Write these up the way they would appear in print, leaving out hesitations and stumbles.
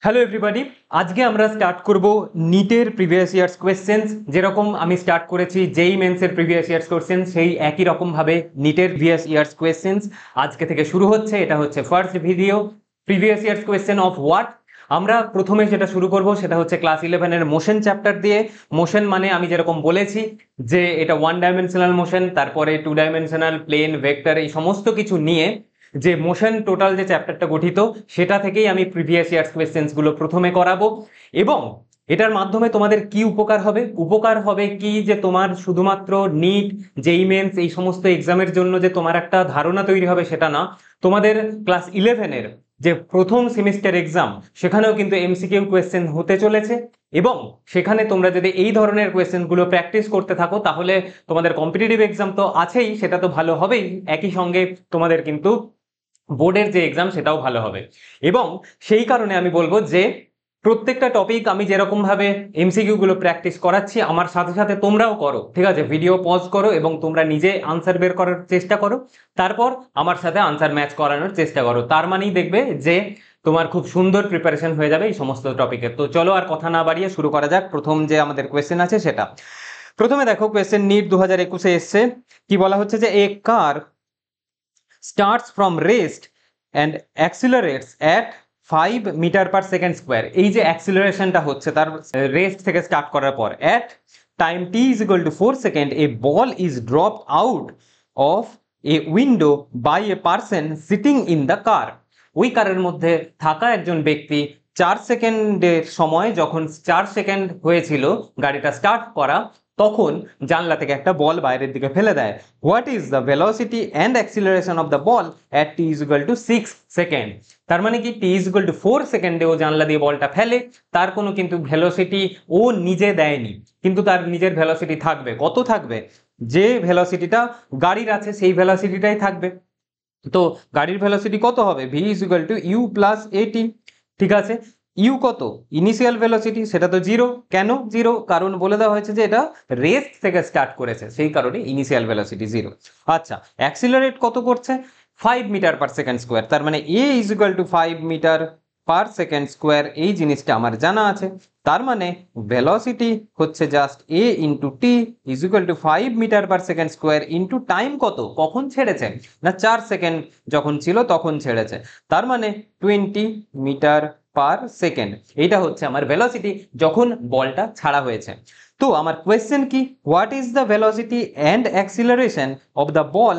Hello everybody, আজকে আমরা start করব নিটের প্রিভিয়াস ইয়ার্স কোয়েশ্চেন্স। যেরকম আমি স্টার্ট করেছি জেই মেন্সের প্রিভিয়াস ইয়ার্স কোয়েশ্চেন্স, সেই একই রকমভাবে নিটের প্রিভিয়াস ইয়ার্স কোয়েশ্চেন্স আজকে থেকে শুরু হচ্ছে। এটা হচ্ছে first video, previous years question of what. আমরা প্রথমে যেটা শুরু করব সেটা হচ্ছে ক্লাস 11-এর মোশন চ্যাপ্টার দিয়ে। মোশন মানে আমি যেরকম বলেছি যে এটা ওয়ান ডাইমেনশনাল মোশন, তারপরে টু ডাইমেনশনাল, প্লেন, ভেক্টর, এই সমস্ত কিছু নিয়ে যে মোশন টোটাল যে চ্যাপ্টারটা গঠিত সেটা থেকেই আমি প্রিভিয়াস ইয়ার্স কোয়েশ্চেন্স গুলো প্রথমে করাবো। এবং এটার মাধ্যমে তোমাদের কি উপকার হবে? উপকার হবে কি যে তোমার শুধুমাত্র নিট, জেই মেন্স এই সমস্ত এক্সামের জন্য যে তোমার একটা ধারণা তৈরি হবে সেটা না, তোমাদের ক্লাস 11-এর যে প্রথম সেমিস্টার এক্সাম সেখানেও কিন্তু এমসিকিউ কোয়েশ্চেন হতে চলেছে। এবং সেখানে তোমরা যদি এই ধরনের কোয়েশ্চেন গুলো প্র্যাকটিস করতে থাকো তাহলে তোমাদের কম্পিটিটিভ এক্সাম তো আছেই, সেটা তো ভালো হবেই, একই সঙ্গে তোমাদের কিন্তু বোর্ডের যে এক্সাম সেটাও ভালো হবে। এবং সেই কারণে আমি বলবো যে প্রত্যেকটা টপিক আমি যেরকম ভাবে এমসিকিউ গুলো প্র্যাকটিস করাচ্ছি আমার সাথে সাথে তোমরাও করো, ঠিক আছে? ভিডিও পজ করো এবং তোমরা নিজে আনসার বের করার চেষ্টা করো, তারপর আমার সাথে আনসার ম্যাচ করানোর চেষ্টা করো। তার মানেই দেখবে যে তোমার খুব সুন্দর প্রিপারেশন হয়ে যাবে এই সমস্ত টপিকের। তো চলো আর কথা না বাড়িয়ে শুরু করা যাক। প্রথম যে আমাদের কোয়েশ্চেন আছে সেটা প্রথমে দেখো। কোয়েশ্চেন নিট 2021-এ এসছে। কি বলা হচ্ছে যে a car starts from rest and accelerates at 5 metre per second square. এই যে অ্যাক্সিলারেশনটা হচ্ছে তার রেস্ট থেকে স্টার্ট করার পর, at time t is equal to 4 second a ball is dropped out of a window by a person sitting in the car। ওই কারের মধ্যে থাকা একজন ব্যক্তি 4 সেকেন্ডের সময়, যখন 4 সেকেন্ড হয়েছিল গাড়িটা স্টার্ট করা, তখন জানলা থেকে একটা বল বাইরের দিকে ফেলে দেয়। What is the velocity and acceleration of the ball at T is equal two 6 second. তার মানে কি টি ইজ ইকুয়াল টু 4 সেকেন্ডে ও জানলা দিয়ে বলটা ফেলে, তার কোনো কিন্তু ভেলোসিটি ও নিজে দেয়নি, কিন্তু তার নিজের ভেলোসিটি থাকবে। কত থাকবে? যে ভেলোসিটিটা গাড়ির আছে সেই ভেলোসিটিটাই থাকবে। তো গাড়ির ভেলোসিটি কত হবে? V is equal to u plus at. ঠিক আছে, ইউ কত? ইনিশিয়াল ভেলোসিটি, সেটা তো জিরো। কেন জিরো? কারণ বলে দেওয়া হয়েছে যে এটা রেস্ট থেকে স্টার্ট করেছে, সেই কারণে ইনিশিয়াল ভেলোসিটি জিরো। আচ্ছা, অ্যাক্সিলারেট কত করছে? 5 মিটার পার সেকেন্ড স্কোয়ার। তার মানে a is equal to 5 metre per second square. এই জিনিসটা আমার জানা আছে। তার মানে ভেলোসিটি হচ্ছে just a into t is equal to 5 metre per second square into time কত, কখন ছেড়েছে না 4 সেকেন্ড যখন ছিল তখন ছেড়েছে। তার মানে 20 মিটার পার সেকেন্ড। এইটা হচ্ছে আমার ভেলোসিটি যখন বলটা ছাড়া হয়েছে। তো আমার কোয়েশ্চেন কি? What is the velocity and acceleration of the ball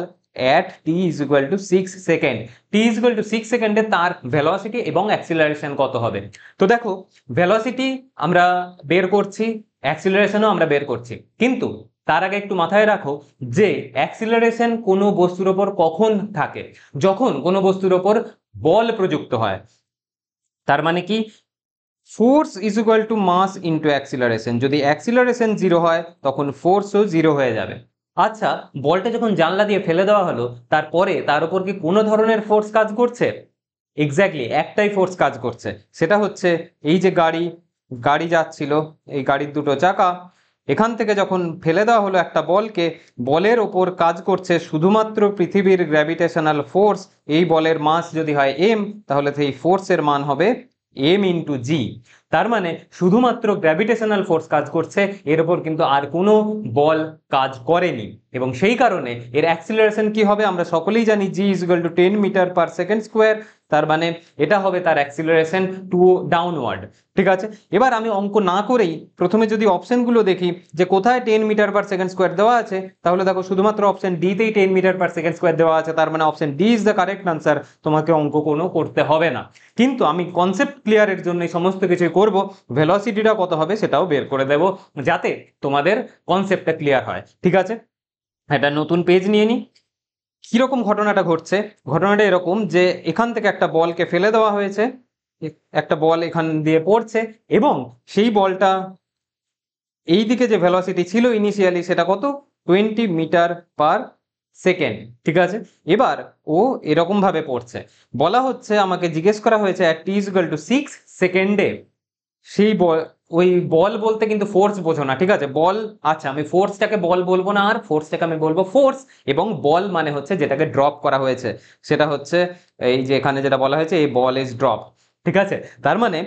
at t is equal to 6 second. t is equal to 6 সেকেন্ডে তার ভেলোসিটি এবং অ্যাক্সিলারেশন কত হবে? তো দেখো, ভেলোসিটি আমরা বের করছি, অ্যাক্সিলারেশনও আমরা বের করছি, কিন্তু তার আগে একটু মাথায় রাখো যে অ্যাক্সিলারেশন কোনো বস্তুর ওপর কখন থাকে? যখন কোনো বস্তুর ওপর বল প্রযুক্ত হয়। তার মানে কি force is equal to mass into acceleration. যদি অ্যাক্সিলারেশন জিরো হয় তখন ফোর্সও জিরো হয়ে যাবে। আচ্ছা, বলটা যখন জানলা দিয়ে ফেলে দেওয়া হলো তারপরে তার উপর কি কোনো ধরনের ফোর্স কাজ করছে? এক্স্যাক্টলি একটাই ফোর্স কাজ করছে, সেটা হচ্ছে এই যে গাড়ি যাচ্ছিল, এই গাড়ির দুটো চাকা, এখান থেকে যখন ফেলে দেওয়া হলো একটা বলকে, বলের ওপর কাজ করছে শুধুমাত্র পৃথিবীর গ্র্যাভিটেশনাল ফোর্স। এই বলের মাস যদি হয় এম, তাহলে সেই ফোর্সের মান হবে এম ইন্টু জি। তার মানে শুধুমাত্র গ্র্যাভিটেশনাল ফোর্স কাজ করছে, এর উপর কিন্তু আর কোনো বল কাজ করেনি। এবং সেই কারণে এর অ্যাক্সিলারেশন কি হবে আমরা সকলেই জানি, g is equal to 10 metre per second square. তার মানে এটা হবে তার অ্যাক্সিলারেশন টু ডাউনওয়ার্ড। ঠিক আছে, এবার আমি অঙ্ক না করেই প্রথমে যদি অপশনগুলো দেখি যে কোথায় 10 মিটার পার সেকেন্ড স্কোয়ার দেওয়া আছে, তাহলে দেখো শুধুমাত্র অপশন ডিতেই 10 মিটার পার সেকেন্ড স্কোয়ার দেওয়া আছে। তার মানে option D is the correct answer, তোমাকে অঙ্ক কোনো করতে হবে না। কিন্তু আমি কনসেপ্ট ক্লিয়ারের জন্য সমস্ত কিছুই করব, ভেলোসিটিটা কত হবে সেটাও বের করে দেব যাতে তোমাদের কনসেপ্টটা ক্লিয়ার হয়। ঠিক আছে, একটা নতুন পেজ নিয়ে নিই। কিরকম ঘটনাটা ঘটছে? ঘটনাটা এরকম যে এখান থেকে একটা বলকে ফেলে দেওয়া হয়েছে, একটা বল এখান দিয়ে পড়ছে এবং সেই বলটা এই দিকে যে ভেলোসিটি ছিল ইনিশিয়ালি সেটা কত? 20 মিটার পার সেকেন্ড। ঠিক আছে, এবার ও এরকম ভাবে পড়ছে। বলা হচ্ছে, আমাকে জিজ্ঞেস করা হয়েছে at t is equal to 6 সেকেন্ডে সেই বল, ওই বল বলতে কিন্তু ফোর্স বোঝো না, ঠিক আছে? বল, আচ্ছা আমি ফোর্সটাকে বল বলবো না, আর ফোর্সটাকে আমি বলবো ফোর্স। এবং বল মানে হচ্ছে যেটাকে ড্রপ করা হয়েছে, সেটা হচ্ছে এই যে এখানে যেটা বলা হয়েছে এই বল ইজ ড্রপ। ঠিক আছে, তার মানে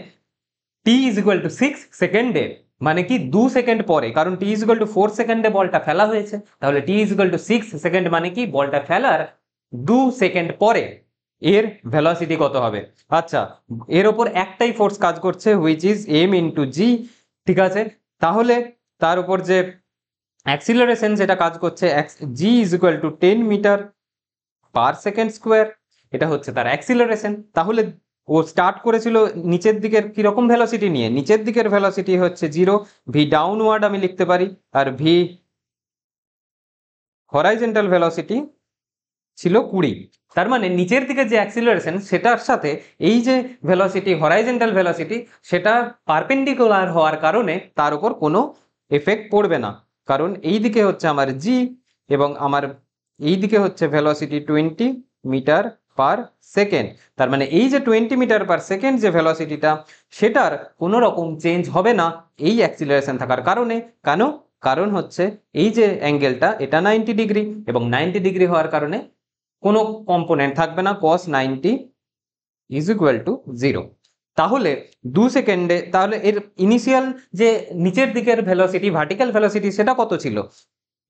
টি ইজ ইকুয়াল টু 6 সেকেন্ডে, মানে কি 2 সেকেন্ড পরে, কারণ টি ইজ ইকুয়াল টু 4 সেকেন্ডে বলটা ফেলা হয়েছে, তাহলে টি ইজ ইকুয়াল টু 6 সেকেন্ড মানে কি বলটা ফেলার 2 সেকেন্ড পরে এর ভেলোসিটি কত হবে। আচ্ছা, এর ওপর একটাই ফোর্স কাজ করছে, হুইচ ইজ এম ইন্টু জি, ঠিক আছে। তাহলে তার উপর যে অ্যাক্সিলারেশন যেটা কাজ করছে, g is equal to 10 metre per second square, এটা হচ্ছে তার অ্যাক্সিলারেশন। তাহলে ও স্টার্ট করেছিল নিচের দিকের কিরকম ভেলোসিটি নিয়ে, নিচের দিকের ভেলোসিটি হচ্ছে 0, ভি ডাউনওয়ার্ড আমি লিখতে পারি, আর ভি হরাইজন্টাল ভেলোসিটি ছিল 20। তার মানে নিচের দিকে যে অ্যাক্সিলারেশন সেটার সাথে এই যে ভেলোসিটি হরাইজন্টাল ভেলোসিটি সেটা পারপেন্ডিকুলার হওয়ার কারণে তার উপর কোনো এফেক্ট পড়বে না, কারণ এই দিকে হচ্ছে আমার জি এবং আমার এই দিকে হচ্ছে ভেলোসিটি 20 মিটার পার সেকেন্ড। তার মানে এই যে 20 মিটার পার সেকেন্ড যে ভেলোসিটিটা, সেটার কোনো রকম চেঞ্জ হবে না এই অ্যাক্সিলারেশন থাকার কারণে। কেন? কারণ হচ্ছে এই যে অ্যাঙ্গেলটা এটা 90 ডিগ্রি, এবং 90 ডিগ্রি হওয়ার কারণে কোনো কম্পোনেন্ট থাকবে না, cos 90 ইজ ইকুয়াল টু 0। তাহলে 2 সেকেন্ডে, তাহলে এর ইনিশিয়াল যে নিচের দিকের ভেলোসিটি ভার্টিক্যাল ভেলোসিটি সেটা কত ছিল?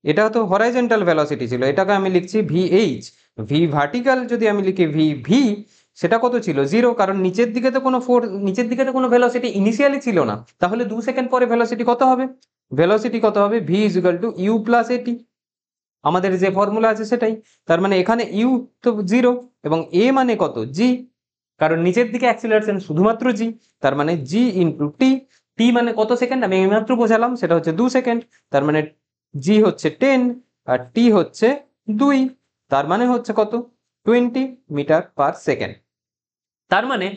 এটা তো হরাইজন্টাল ভেলোসিটি ছিল, এটাকে আমি লিখছি ভিএইচ। ভি ভার্টিক্যাল যদি আমি লিখি ভি, সেটা কত ছিল? 0, কারণ নিচের দিকে তো কোনো নিচের দিকে তো কোনো ভেলোসিটি ইনিশিয়ালি ছিল না। তাহলে 2 সেকেন্ড পরে ভেলোসিটি কত হবে? ভেলোসিটি কত হবে? V is equal to u plus at, আমাদের যে ফর্মুলা আছে সেটাই। তার মানে এখানে ইউ তো 0 এবং এ মানে কত? জি, কারণ নিচের দিকে অ্যাক্সিলারেশন শুধুমাত্র জি। তার মানে জি ইন্টু টি, টি মানে কত সেকেন্ড আমি এইমাত্র বোঝালাম, সেটা হচ্ছে 2 সেকেন্ড। তার মানে জি হচ্ছে 10 আর টি হচ্ছে 2, তার মানে হচ্ছে কত? 20 মিটার পার সেকেন্ড। তার মানে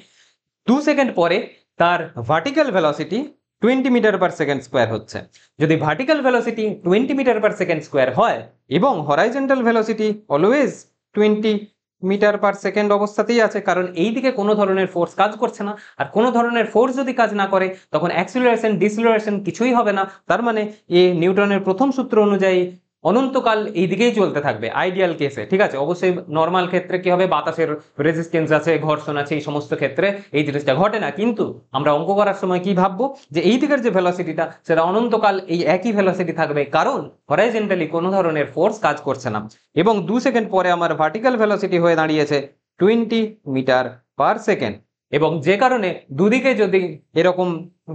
2 সেকেন্ড পরে তার vertical velocity 20 metre per second square হচ্ছে। যদি vertical velocity 20 metre per second square হয় এবং horizontal velocity always 20 metre per second অবস্থাতেই আছে, কারণ এই দিকে কোনো ধরনের ফোর্স কাজ করছে না, আর কোনো ধরনের ফোর্স যদি কাজ না করে তখন অ্যাক্সিলারেশন ডিসিলারেশন কিছুই হবে না। তার মানে এ নিউটনের প্রথম সূত্র অনুযায়ী অনন্তকাল এই দিকেই চলতে থাকবে আইডিয়াল কেসে, ঠিক আছে। অবশ্যই নর্মাল ক্ষেত্রে কি হবে, বাতাসের রেজিস্ট্যান্স আছে, ঘর্ষণ আছে, এই সমস্ত ক্ষেত্রে এই জিনিসটা ঘটে না, কিন্তু আমরা অঙ্ক করার সময় কি ভাববো যে এই দিকের যে ভেলোসিটিটা সেটা অনন্তকাল এই একই ভেলোসিটি থাকবে, কারণ হরাইজন্টালি কোনো ধরনের ফোর্স কাজ করছে না। এবং 2 সেকেন্ড পরে আমার ভার্টিক্যাল ভেলোসিটি হয়ে দাঁড়িয়েছে 20 মিটার পার সেকেন্ড, এবং যে কারণে দুদিকে যদি এরকম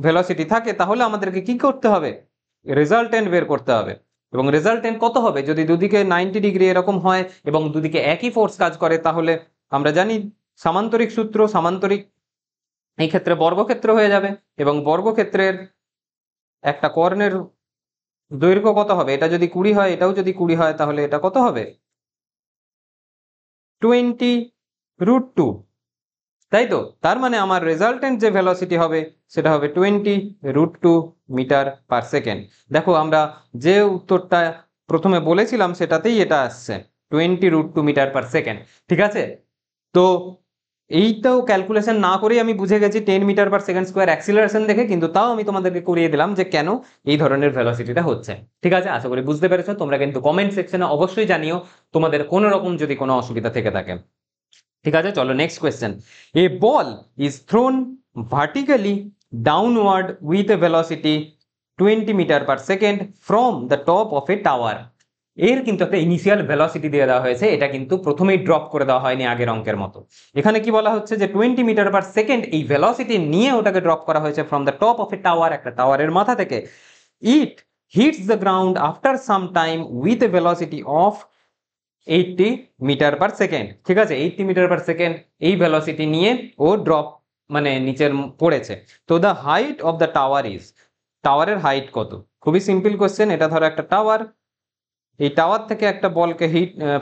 ভেলোসিটি থাকে তাহলে আমাদেরকে কি করতে হবে? রেজাল্টেন্ট বের করতে হবে। এবং রেজাল্টেন্ট কত হবে? যদি দুদিকে 90 ডিগ্রি এরকম হয় এবং দুদিকে একই ফোর্স কাজ করে, তাহলে আমরা জানি সামান্তরিক সূত্র, সামান্তরিক এই ক্ষেত্রে বর্গক্ষেত্র হয়ে যাবে, এবং বর্গক্ষেত্রের একটা কর্ণের দৈর্ঘ্য কত হবে? এটা যদি 20 হয়, এটাও যদি 20 হয়, তাহলে এটা কত হবে? 20√2, তাই তো। তার মানে আমার রেজাল্টেন্ট যে ভেলোসিটি হবে সেটা হবে 20√2 মিটার পার সেকেন্ড। দেখো আমরা যে উত্তরটা প্রথমে বলেছিলাম সেটাতেই এটা আসছে 20√2 মিটার পার সেকেন্ড, ঠিক আছে। তো এইটাও ক্যালকুলেশন না করেই আমি বুঝে গেছি 10 metre per second square acceleration দেখে, কিন্তু তাও আমি তোমাদেরকে করিয়ে দিলাম যে কেন এই ধরনের ভেলোসিটিটা হচ্ছে, ঠিক আছে। আশা করি বুঝতে পেরেছো। তোমরা কিন্তু কমেন্ট সেকশনে অবশ্যই জানিও তোমাদের কোনো রকম যদি কোনো অসুবিধা থেকে থাকে, ঠিক আছে। চলো next question. A ball is thrown vertically downward with a velocity 20 metre per second from the top of a tower. এর কিন্তু একটা ইনিশিয়াল ভেলোসিটি দিয়ে দেওয়া হয়েছে, এটা কিন্তু প্রথমেই ড্রপ করে দেওয়া হয়নি আগের অঙ্কের মতো। এখানে কি বলা হচ্ছে যে 20 মিটার পার সেকেন্ড এই ভেলোসিটি নিয়ে ওটাকে ড্রপ করা হয়েছে from the top of a tower, একটা টাওয়ারের মাথা থেকে। It hits the ground after some time with a velocity of 80 metre per second, ঠিক আছে। 80 মিটার পার সেকেন্ড এই ভেলোসিটি নিয়ে ও ড্রপ মানে নিচের পড়েছে। তো the height of the tower is, টাওয়ারের হাইট কত? খুবই সিম্পল কোশ্চেন। এটা ধরো একটা টাওয়ার, এই টাওয়ার থেকে একটা বলকে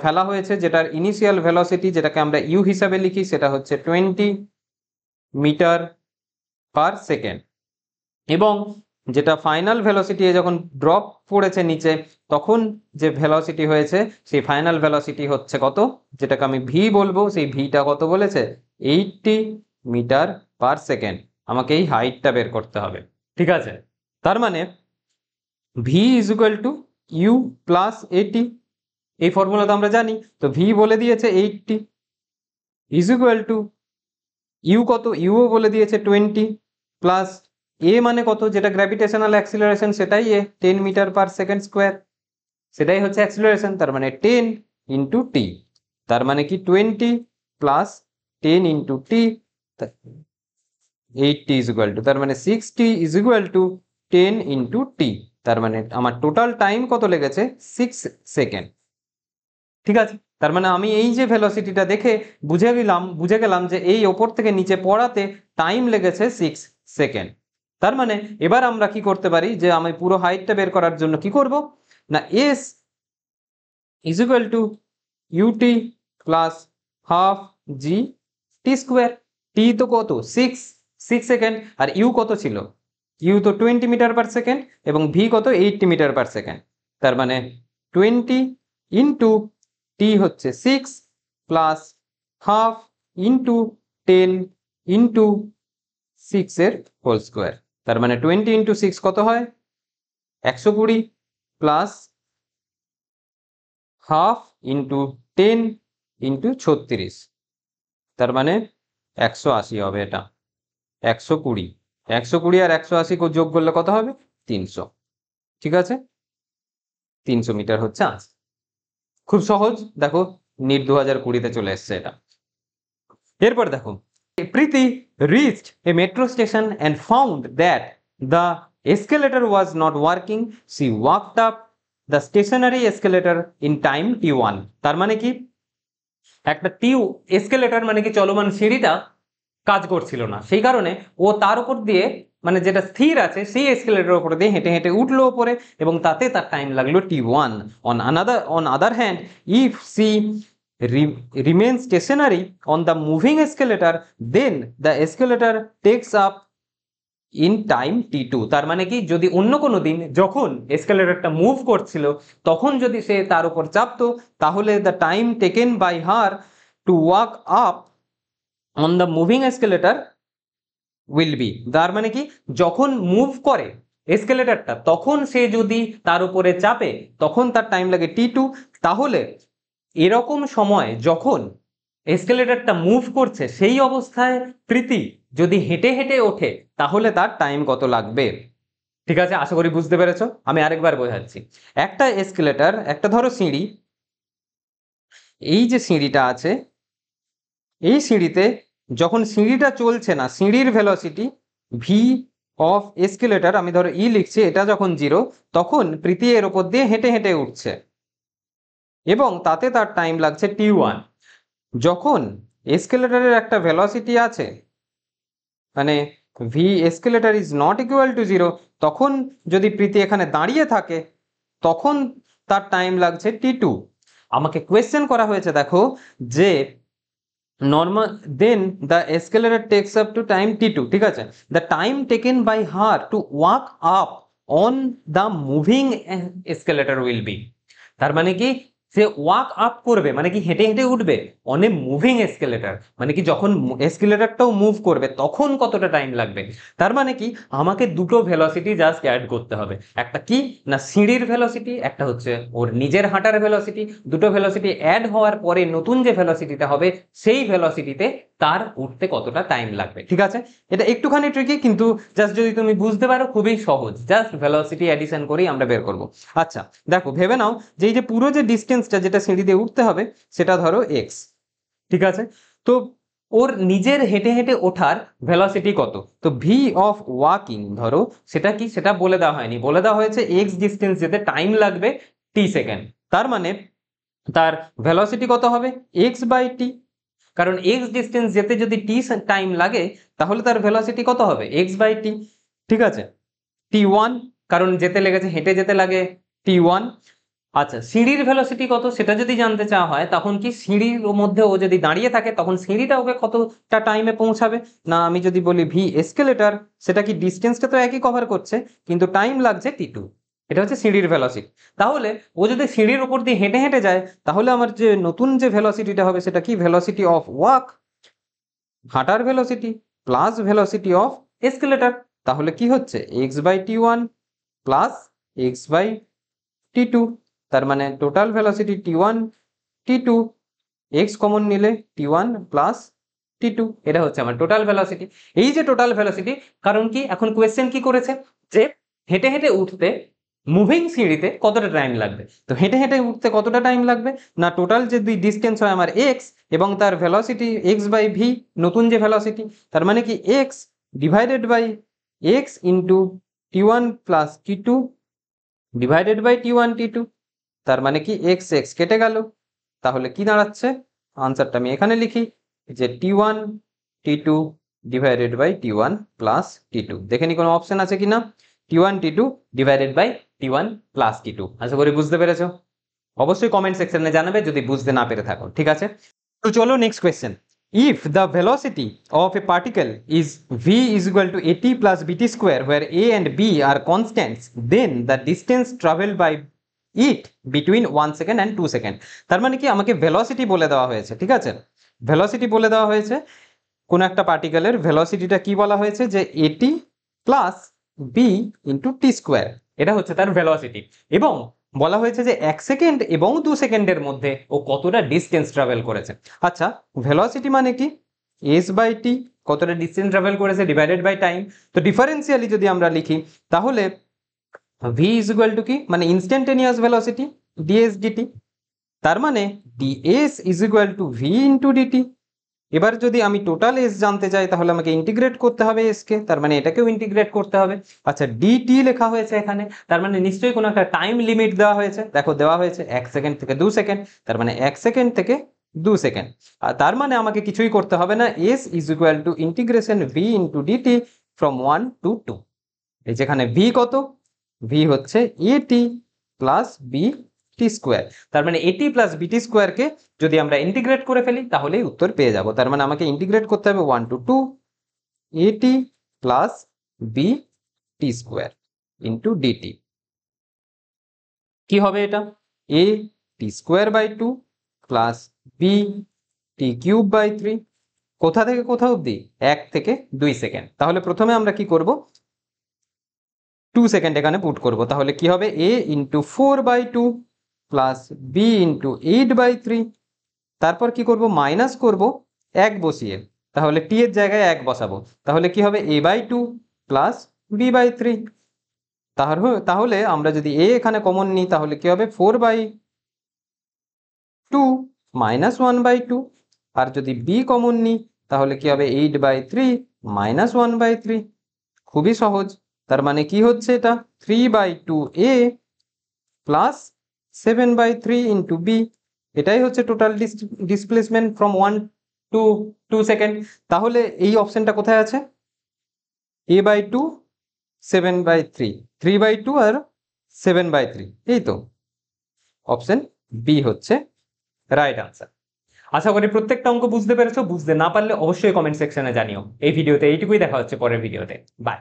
ফেলা হয়েছে, যেটার ইনিশিয়াল ভেলোসিটি যেটাকে আমরা ইউ হিসাবে লিখি সেটা হচ্ছে 20 মিটার পার সেকেন্ড, এবং যেটা ফাইনাল ভেলোসিটি যখন ড্রপ পড়েছে নিচে তখন যে ভেলোসিটি হয়েছে সেই ফাইনাল ভেলোসিটি হচ্ছে কত, যেটাকে আমি ভি বলবো, সেই ভিটা কত বলেছে? 80 মিটার পার সেকেন্ড। আমাকে এই হাইটটা বের করতে হবে, ঠিক আছে। তার মানে v is equal to u plus 80, এই ফর্মুলা তো আমরা জানি। তো ভি বলে দিয়েছে 80 ইজ ইকুয়াল টু ইউ কত? ইউও বলে দিয়েছে 20 প্লাস এ মানে কত, যেটা গ্র্যাভিটেশনাল অ্যাক্সিলারেশন সেটাই এ, 10 মিটার পার সেকেন্ড স্কোয়ার, সেটাই হচ্ছে অ্যাক্সিলারেশন। তার মানে 10 ইন্টু টি, তার মানে কি 20 plus 10 into T, 80 is equal two, তার মানে 60 is equal to 10 into T. তার মানে আমার টোটাল টাইম কত লেগেছে, 6 সেকেন্ড। ঠিক আছে, তার মানে আমি এই যে ভেলোসিটিটা দেখে বুঝে গেলাম যে এই ওপর থেকে নিচে পড়াতে টাইম লেগেছে 6 সেকেন্ড। তার মানে এবার আমরা কি করতে পারি, যে আমি পুরো হাইটটা বের করার জন্য কি করব না, s is equal to u t plus half g t square. T তো কত, 6 সেকেন্ড, আর ইউ কত ছিল, ইউ তো 20 মিটার পার সেকেন্ড, এবং ভি কত 80 মিটার পার সেকেন্ড। তার মানে 20 ইন্টু টি হচ্ছে 6 প্লাস হাফ ইন্টু 10 ইন্টু 6 এর হোল স্কোয়ার। তার মানে 20 ইন্টু 6 কত হয়, 120 প্লাস হাফ ইন্টু 10 ইন্টু 36, তার মানে 180 হবে। এটা 120, 120 আর 180 যোগ করলে কত হবে, 300। ঠিক আছে, 300 মিটার হচ্ছে আনসার। খুব সহজ, দেখো নিট 2020-তে চলে এসছে এটা। এরপর দেখো, প্রীতি reached a metro station and found that the escalator was not working. She walked up the stationary escalator in time t1. তার মানে কি, একটা এসকেলেটর মানে কি চলমান সিঁড়িটা কাজ করছিল না, সেই কারণে ও তার উপর দিয়ে, মানে যেটা স্থির আছে সেই এসকেলেটরের উপর দিয়ে হেঁটে হেঁটে উঠলো উপরে, এবং তাতে তার টাইম লাগলো t1. on other hand, if she remains stationary on the moving escalator, then the escalator takes up in time t2. তার মানে কি, যদি অন্য কোনো দিন যখন এসকেলেটরটা মুভ করছিল তখন যদি সে তার উপর চাপতো, তাহলে the time taken by her to walk up on the moving escalator will be, তার মানে কি, যখন মুভ করে এসকেলেটরটা তখন সে যদি তার উপরে চাপে তখন তার টাইম লাগে t2। তাহলে এরকম সময় যখন এসকেলেটরটা মুভ করছে সেই অবস্থায় প্রীতি যদি হেঁটে হেঁটে ওঠে তাহলে তার টাইম কত লাগবে। ঠিক আছে, আশা করি বুঝতে পেরেছো। আমি আরেকবার বোঝাচ্ছি। একটা এসকেলেটর, একটা ধরো সিঁড়ি, এই যে সিঁড়িটা আছে, এই সিঁড়িতে যখন সিঁড়িটা চলছে না, সিঁড়ির ভেলোসিটি ভি অফ এসকেলেটর, আমি ধরো ই লিখছি, এটা যখন 0, তখন প্রীতি এর ওপর দিয়ে হেঁটে হেঁটে উঠছে এবং তাতে তার টাইম লাগছে t1। যখন এসকেলেটরের একটা ভেলোসিটি আছে, মানে V escalator is not equal to 0, তখন যদি প্রীতি এখানে দাঁড়িয়ে থাকে তখন তার টাইম লাগছে t2। আমাকে কোয়েশ্চেন করা হয়েছে দেখো যে normal then the escalator takes up to time t2। ঠিক আছে, the time taken by her to walk up on the moving escalator will be. তার মানে কি, সে ওয়াক আপ করবে মানে কি হেঁটে হেঁটে উঠবে অন এ মুভিং এসকেলেটর, মানে কি যখন এসকেলেটরটাও মুভ করবে তখন কতটা টাইম লাগবে। তার মানে কি, আমাকে দুটো ভেলোসিটি জাস্ট অ্যাড করতে হবে, একটা কি না সিঁড়ির ভেলোসিটি, একটা হচ্ছে ওর নিজের হাঁটার ভেলোসিটি। দুটো ভেলোসিটি অ্যাড হওয়ার পরে নতুন যে ভেলোসিটিটা হবে সেই ভেলোসিটিতে তার উঠতে কতটা টাইম লাগবে। ঠিক আছে, এটা একটুখানি ট্রিকি, কিন্তু জাস্ট যদি তুমি বুঝতে পারো খুবই সহজ, জাস্ট ভেলোসিটি অ্যাডিশন করেই আমরা বের করব। আচ্ছা দেখো, ভেবে নাও যে এই যে পুরো যে ডিস্টেন্সটা যেটা সিঁড়ি দিয়ে উঠতে হবে সেটা ধরো এক্স। ঠিক আছে, তো ওর নিজের হেঁটে হেঁটে ওঠার ভেলোসিটি কত, তো ভি অফ ওয়াকিং ধরো সেটা কি, সেটা বলে দেওয়া হয়নি, বলে দেওয়া হয়েছে এক্স ডিস্টেন্স যেতে টাইম লাগবে টি সেকেন্ড। তার মানে তার ভেলোসিটি কত হবে, এক্স বাই টি, কারণ এক্স ডিস্টেন্স যেতে যদি টি টাইম লাগে তাহলে তার ভেলোসিটি কত হবে, এক্স বাই টি। ঠিক আছে, t1, কারণ যেতে লেগেছে, হেঁটে যেতে লাগে t1। আচ্ছা, সিঁড়ির ভেলোসিটি কত সেটা যদি জানতে চাওয়া হয়, তখন কি সিঁড়ির মধ্যে ও যদি দাঁড়িয়ে থাকে তখন সিঁড়িটা ওকে কতটা টাইমে পৌঁছাবে, না আমি যদি বলি ভি এসকেলেটর, সেটা কি ডিস্টেন্সটা তো একই কভার করছে কিন্তু টাইম লাগছে t2। এটা হচ্ছে সিঁড়ির ভেলোসিটি। তাহলে ও যদি সিঁড়ির উপর দিয়ে হেঁটে হেঁটে যায় তাহলে আমার যে নতুন যে ভেলোসিটিটা হবে সেটা কি, ভেলোসিটি অফ ওয়াক, হাঁটার velocity plus velocity of escalator. তাহলে কি হচ্ছে, x by t1 plus x by t2। তার মানে total velocity t1 t2, x common নিলে t1 প্লাস t2, এটা হচ্ছে আমার টোটাল ভেলোসিটি। এই যে টোটাল ভেলোসিটি, কারণ কি এখন কোয়েশ্চেন কি করেছে যে হেঁটে হেঁটে উঠতে মুভিং সিঁড়িতে কতটা টাইম লাগবে। তো হেঁটে হেঁটে উঠতে কতটা টাইম লাগবে না, টোটাল যে ডিস্টেন্স হয় আমার এক্স এবং তার ভেলোসিটি এক্স বাই ভি, নতুন যে ভেলোসিটি, তার মানে কি x divided by x into t1 plus t2 divided by t1 t2, তার মানে কি এক্স এক্স কেটে গেল। তাহলে কি দাঁড়াচ্ছে, আনসারটা আমি এখানে লিখি যে t1 t2 divided by t1 plus t2। দেখে নি কোনো অপশন আছে কিনা, t1 t2 divided by t1 plus t2। আশা করি বুঝতে পেরেছো। অবশ্যই কমেন্ট সেকশনে জানাবে যদি বুঝতে না পেরে থাকো, ঠিক আছে। তো চলো next question. If the velocity of a particle is v is equal to at plus bt square where a and b are constants, then the distance traveled by it between 1 second and 2 second। তার মানে কি আমাকে velocity বলে দেওয়া হয়েছে, ঠিক আছে, velocity বলে দেওয়া হয়েছে। কোন একটা পার্টিকেলের ভেলোসিটিটা কি বলা হয়েছে যে at plus b into T square, এটা হচ্ছে তার ভেলোসিটি। এবং বলা হয়েছে যে 1 সেকেন্ড এবং 2 সেকেন্ডের মধ্যে ও কতটা ডিস্টেন্স ট্রাভেল করেছে। আচ্ছা, ভেলোসিটি মানে কি এস বাই টি, কতটা ডিস্টেন্স ট্রাভেল করেছে ডিভাইডেড বাই টাইম। তো ডিফারেন্সিয়ালি যদি আমরা লিখি তাহলে ভি ইজ ইকুয়াল টু কি, মানে ইনস্ট্যান্টেনিয়াস ভেলোসিটি ডিএস ডিটি, তার মানে ds is equal to v into dt. এবার যদি আমি টোটাল এস জানতে চাই তাহলে আমাকে ইন্টিগ্রেট করতে হবে এস কে, তার মানে এটাকেও ইন্টিগ্রেট করতে হবে। আচ্ছা, ডিটি লেখা হয়েছে এখানে, তার মানে নিশ্চয়ই কোনো একটা টাইম লিমিট দেওয়া হয়েছে। দেখো দেওয়া হয়েছে 1 সেকেন্ড থেকে 2 সেকেন্ড, তার মানে 1 সেকেন্ড থেকে 2 সেকেন্ড। আর তার মানে আমাকে কিছুই করতে হবে না, s is equal to integration v into dt from 1 to 2। এই যেখানে ভি কত, ভি হচ্ছে এটি প্লাস বি টি স্কোয়ার, তার মানে এটি প্লাস বিটি স্কোয়ারকে যদি আমরা ইন্টিগ্রেট করে ফেলি তাহলেই উত্তর পেয়ে যাব। তার মানে আমাকে ইন্টিগ্রেট করতে হবে 1 to 2 a t plus b t square into d t. কি হবে এটা, এ টি স্কোয়ার বাই 2 প্লাস বি টি কিউব বাই 3। কোথা থেকে কোথা অবধি, 1 থেকে 2 সেকেন্ড। তাহলে প্রথমে আমরা কি করব, 2 সেকেন্ড এখানে পুট করব। তাহলে কি হবে, a into 4/2 plus b into 8/3। তারপর কি করব, মাইনাস করব 1 বসিয়ে, তাহলে টি এর জায়গায় 1 বসাবো। তাহলে কি হবে, a/2 প্লাস b/3। তাহলে আমরা যদি a এখানে কমন নিই তাহলে কি হবে, 4/2 মাইনাস 1/2। আর যদি b কমন নিই তাহলে কি হবে, 8/3 মাইনাস 1/3। খুবই সহজ। তার মানে কি হচ্ছে এটা, 3/2a প্লাস 7/3 ইন্টু বি। এটাই হচ্ছে total displacement from 1 to 2 second. তাহলে এই অপশনটা কোথায় আছে, a/2 7/3, 3/2 আর 7/3, এই তো অপশন বি হচ্ছে রাইট আনসার। আশা করি প্রত্যেকটা অঙ্ক বুঝতে পেরেছো। বুঝতে না পারলে অবশ্যই কমেন্ট সেকশনে জানিও। এই ভিডিওতে এইটুকুই, দেখা হচ্ছে পরের ভিডিওতে। বাই।